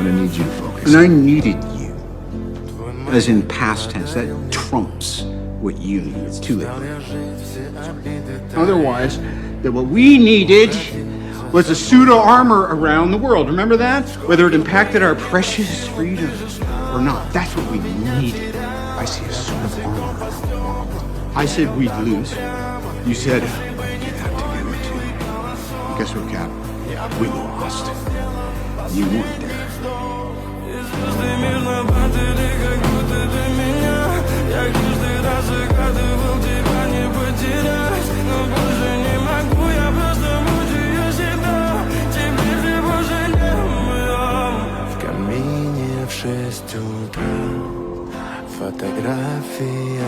gonna need you to focus. And I needed you. As in past tense, that trumps what you need. It's too late. Otherwise, that what we needed was a pseudo armor around the world. Remember that? Whether it impacted our precious freedoms or not. That's what we needed. I see a suit of armor. I said we'd lose. You said we'd get out together too. And guess what, Cap? We lost. You weren't there. В камине в 6 утра фотография